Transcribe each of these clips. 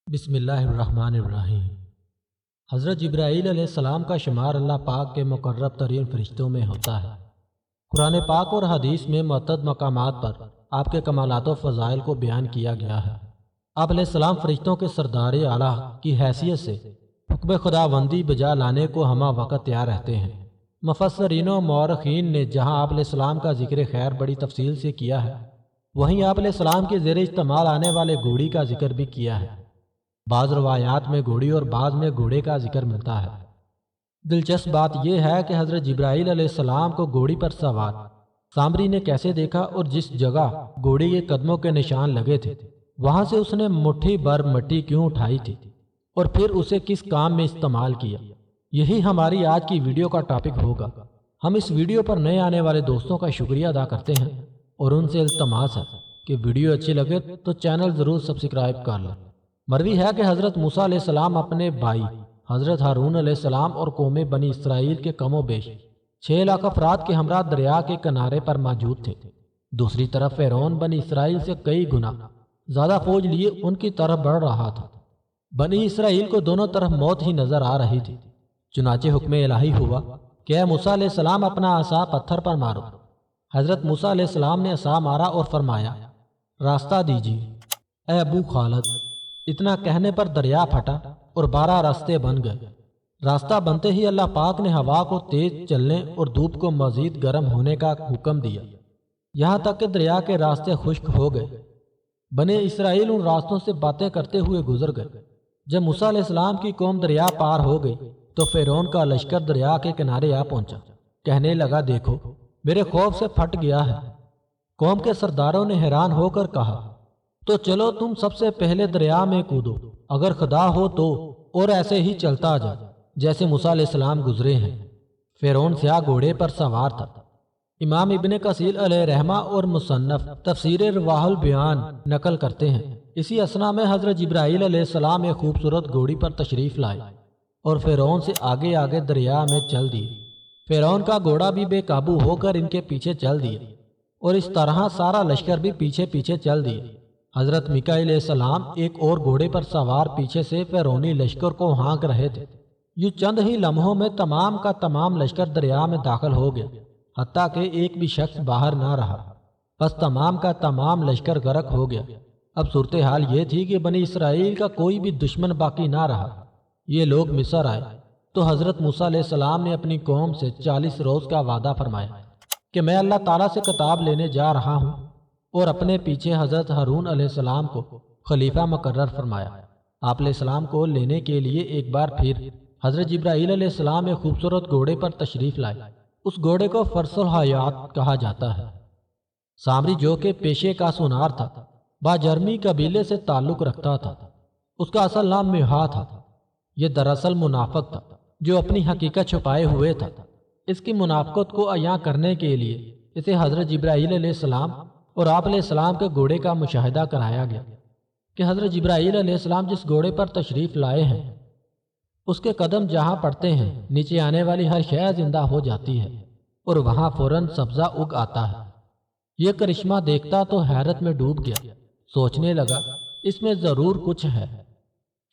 بسم اللہ الرحمن الرحیم۔ حضرت جبرائیل علیہ السلام کا شمار اللہ پاک کے مقرب ترین فرشتوں میں ہوتا ہے۔ قرآن پاک اور حدیث میں متعدد مقامات پر آپ کے کمالات و فضائل کو بیان کیا گیا ہے۔ آپ علیہ السلام فرشتوں کے سردار اعلیٰ کی حیثیت سے حکم خداوندی بجا لانے کو ہمہ وقت تیار رہتے ہیں۔ مفسرین و مورخین نے جہاں آپ علیہ السلام کا ذکر خیر بڑی تفصیل سے کیا ہے، وہیں آپ علیہ السلام کے زیر استعمال آنے والے گھوڑی کا ذکر بھی کیا ہے۔ بعض روایات میں گھوڑی اور بعض میں گھوڑے کا ذکر ملتا ہے۔ دلچسپ بات یہ ہے کہ حضرت جبرائیل علیہ السلام کو گھوڑی پر سوار سامری نے کیسے دیکھا اور جس جگہ گھوڑی کے قدموں کے نشان لگے تھے وہاں سے اس نے مٹھی بھر مٹی کیوں اٹھائی تھی اور پھر اسے کس کام میں استعمال کیا، یہی ہماری آج کی ویڈیو کا ٹاپک ہوگا۔ ہم اس ویڈیو پر نئے آنے والے دوستوں کا شکریہ ادا کرتے ہیں اور ان سے التماس ہے کہ ویڈیو اچھی لگے تو چینل ضرور سبسکرائب کر لیں۔ مروی ہے کہ حضرت موسیٰ علیہ السلام اپنے بھائی حضرت ہارون علیہ السلام اور قوم بنی اسرائیل کے کم و بیش 6 لاکھ افراد کے ہمراہ دریا کے کنارے پر موجود تھے۔ دوسری طرف فرعون بنی اسرائیل سے کئی گنا زیادہ فوج لیے ان کی طرف بڑھ رہا تھا۔ بنی اسرائیل کو دونوں طرف موت ہی نظر آ رہی تھی۔ چنانچہ حکم الہی ہوا کہ اے موسیٰ علیہ السلام اپنا عصا پتھر پر مارو۔ حضرت موسیٰ علیہ السلام نے عصا مارا اور فرمایا راستہ دیجیے اے ابو خالد۔ اتنا کہنے پر دریا پھٹا اور 12 راستے بن گئے۔ راستہ بنتے ہی اللہ پاک نے ہوا کو تیز چلنے اور دھوپ کو مزید گرم ہونے کا حکم دیا، یہاں تک کہ دریا کے راستے خشک ہو گئے۔ بنی اسرائیل ان راستوں سے باتیں کرتے ہوئے گزر گئے۔ جب موسیٰ علیہ السلام کی قوم دریا پار ہو گئی تو فرعون کا لشکر دریا کے کنارے آ پہنچا، کہنے لگا دیکھو میرے خوف سے پھٹ گیا ہے۔ قوم کے سرداروں نے حیران ہو کر کہا تو چلو تم سب سے پہلے دریا میں کودو اگر خدا ہو تو، اور ایسے ہی چلتا جا جیسے موسیٰ علیہ السلام گزرے ہیں۔ فرعون سیاہ گھوڑے پر سوار تھا۔ امام ابن کثیر علیہ رحمہ اور مصنف تفسیر رواح البیان نقل کرتے ہیں اسی اثنا میں حضرت جبرائیل علیہ السلام ایک خوبصورت گھوڑی پر تشریف لائے اور فرعون سے آگے آگے دریا میں چل دیے۔ فرعون کا گھوڑا بھی بے قابو ہو کر ان کے پیچھے چل دیے اور اس طرح سارا لشکر بھی پیچھے پیچھے چل دیے۔ حضرت میکائیل علیہ السلام ایک اور گھوڑے پر سوار پیچھے سے فرعونی لشکر کو ہانک رہے تھے۔ یہ چند ہی لمحوں میں تمام کا تمام لشکر دریا میں داخل ہو گیا، حتیٰ کہ ایک بھی شخص باہر نہ رہا، بس تمام کا تمام لشکر غرق ہو گیا۔ اب صورتحال یہ تھی کہ بنی اسرائیل کا کوئی بھی دشمن باقی نہ رہا۔ یہ لوگ مصر آئے تو حضرت موسیٰ علیہ السلام نے اپنی قوم سے 40 روز کا وعدہ فرمایا کہ میں اللہ تعالیٰ سے کتاب لینے جا رہا ہوں، اور اپنے پیچھے حضرت ہارون علیہ السلام کو خلیفہ مقرر فرمایا۔ آپ علیہ السلام کو لینے کے لیے ایک بار پھر حضرت جبرائیل علیہ السلام ایک خوبصورت گھوڑے پر تشریف لائے۔ اس گھوڑے کو فرس الحیات کہا جاتا ہے۔ سامری جو کہ پیشے کا سونار تھا، باجرمی قبیلے سے تعلق رکھتا تھا۔ اس کا اصل نام میہا تھا۔ یہ دراصل منافق تھا جو اپنی حقیقت چھپائے ہوئے تھا۔ اس کی منافقت کو عیاں کرنے کے لیے اسے حضرت جبرائیل علیہ السلام اور آپ علیہ السلام کے گھوڑے کا مشاہدہ کرایا گیا کہ حضرت جبرائیل علیہ السلام جس گھوڑے پر تشریف لائے ہیں اس کے قدم جہاں پڑتے ہیں نیچے آنے والی ہر شے زندہ ہو جاتی ہے اور وہاں فوراً سبزہ اگ آتا ہے۔ یہ کرشمہ دیکھتا تو حیرت میں ڈوب گیا، سوچنے لگا اس میں ضرور کچھ ہے۔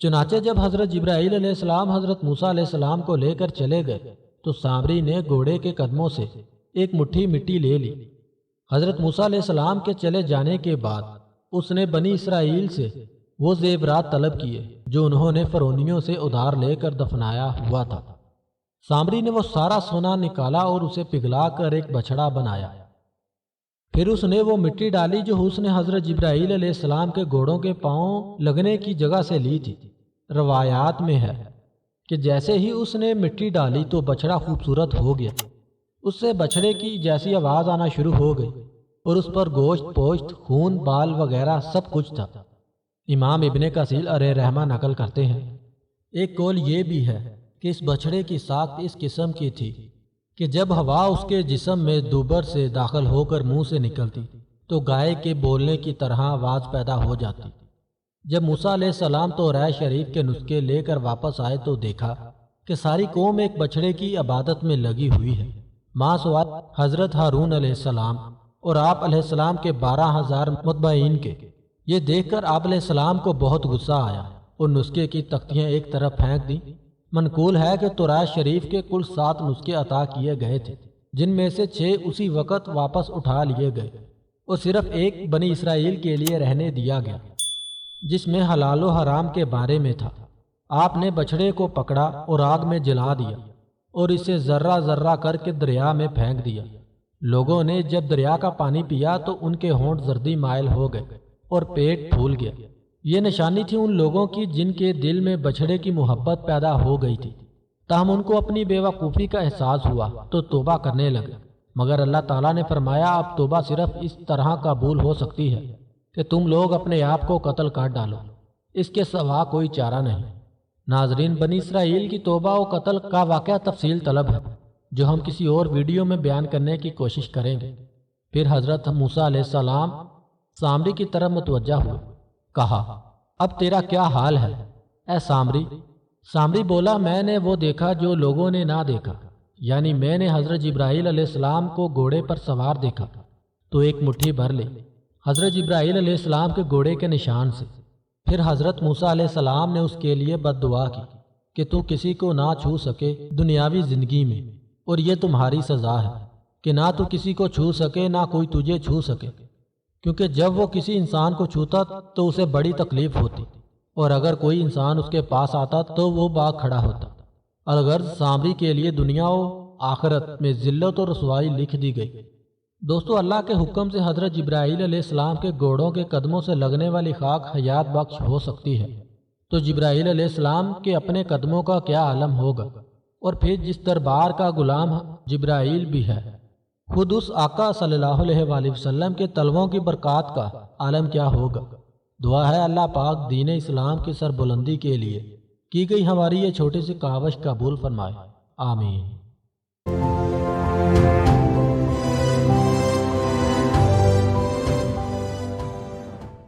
چنانچہ جب حضرت جبرائیل علیہ السلام حضرت موسیٰ علیہ السلام کو لے کر چلے گئے تو سامری نے گھوڑے کے قدموں سے ایک مٹھی مٹی لے لی۔ حضرت موسیٰ علیہ السلام کے چلے جانے کے بعد اس نے بنی اسرائیل سے وہ زیورات طلب کیے جو انہوں نے فرعونیوں سے ادھار لے کر دفنایا ہوا تھا۔ سامری نے وہ سارا سونا نکالا اور اسے پگھلا کر ایک بچھڑا بنایا۔ پھر اس نے وہ مٹی ڈالی جو اس نے حضرت جبرائیل علیہ السلام کے گھوڑوں کے پاؤں لگنے کی جگہ سے لی تھی۔ روایات میں ہے کہ جیسے ہی اس نے مٹی ڈالی تو بچھڑا خوبصورت ہو گیا۔ اس سے بچھڑے کی جیسی آواز آنا شروع ہو گئی اور اس پر گوشت پوشت خون بال وغیرہ سب کچھ تھا۔ امام ابن کثیر علیہ رحمہ نقل کرتے ہیں ایک قول یہ بھی ہے کہ اس بچھڑے کی ساخت اس قسم کی تھی کہ جب ہوا اس کے جسم میں دوبر سے داخل ہو کر منہ سے نکلتی تو گائے کے بولنے کی طرح آواز پیدا ہو جاتی۔ جب موسیٰ علیہ السلام توراہ شریف کے نسخے لے کر واپس آئے تو دیکھا کہ ساری قوم ایک بچھڑے کی عبادت میں لگی ہوئی ہے، ماں سوائے حضرت ہارون علیہ السلام اور آپ علیہ السلام کے 12,000 متبعین کے۔ یہ دیکھ کر آپ علیہ السلام کو بہت غصہ آیا اور نسخے کی تختیاں ایک طرف پھینک دیں۔ منقول ہے کہ تورات شریف کے کل 7 نسخے عطا کیے گئے تھے، جن میں سے 6 اسی وقت واپس اٹھا لیے گئے اور صرف ایک بنی اسرائیل کے لیے رہنے دیا گیا، جس میں حلال و حرام کے بارے میں تھا۔ آپ نے بچھڑے کو پکڑا اور آگ میں جلا دیا اور اسے ذرہ ذرہ کر کے دریا میں پھینک دیا۔ لوگوں نے جب دریا کا پانی پیا تو ان کے ہونٹ زردی مائل ہو گئے اور پیٹ پھول گیا۔ یہ نشانی تھی ان لوگوں کی جن کے دل میں بچھڑے کی محبت پیدا ہو گئی تھی، تاہم ان کو اپنی بے وقوفی کا احساس ہوا تو توبہ کرنے لگے۔ مگر اللہ تعالیٰ نے فرمایا، اب توبہ صرف اس طرح قبول ہو سکتی ہے کہ تم لوگ اپنے آپ کو قتل کر ڈالو، اس کے سوا کوئی چارہ نہیں۔ ناظرین، بنی اسرائیل کی توبہ و قتل کا واقعہ تفصیل طلب ہے، جو ہم کسی اور ویڈیو میں بیان کرنے کی کوشش کریں گے۔ پھر حضرت موسیٰ علیہ السلام سامری کی طرف متوجہ ہوئے، کہا، اب تیرا کیا حال ہے اے سامری؟ سامری بولا، میں نے وہ دیکھا جو لوگوں نے نہ دیکھا، یعنی میں نے حضرت جبرائیل علیہ السلام کو گھوڑے پر سوار دیکھا تو ایک مٹھی بھر لی، حضرت جبرائیل علیہ السلام کے گھوڑے کے نشان سے۔ پھر حضرت موسیٰ علیہ السلام نے اس کے لیے بد دعا کی کہ تو کسی کو نہ چھو سکے دنیاوی زندگی میں، اور یہ تمہاری سزا ہے کہ نہ تو کسی کو چھو سکے نہ کوئی تجھے چھو سکے، کیونکہ جب وہ کسی انسان کو چھوتا تو اسے بڑی تکلیف ہوتی، اور اگر کوئی انسان اس کے پاس آتا تو وہ بھاگ کھڑا ہوتا۔ الغرض سامری کے لیے دنیا و آخرت میں ذلت و رسوائی لکھ دی گئی۔ دوستو، اللہ کے حکم سے حضرت جبرائیل علیہ السلام کے گھوڑوں کے قدموں سے لگنے والی خاک حیات بخش ہو سکتی ہے، تو جبرائیل علیہ السلام کے اپنے قدموں کا کیا عالم ہوگا؟ اور پھر جس دربار کا غلام جبرائیل بھی ہے، خود اس آقا صلی اللہ علیہ وآلہ وسلم کے تلووں کی برکات کا عالم کیا ہوگا؟ دعا ہے اللہ پاک دین اسلام کی سربلندی کے لیے کی گئی ہماری یہ چھوٹی سی کاوش قبول فرمائے، آمین۔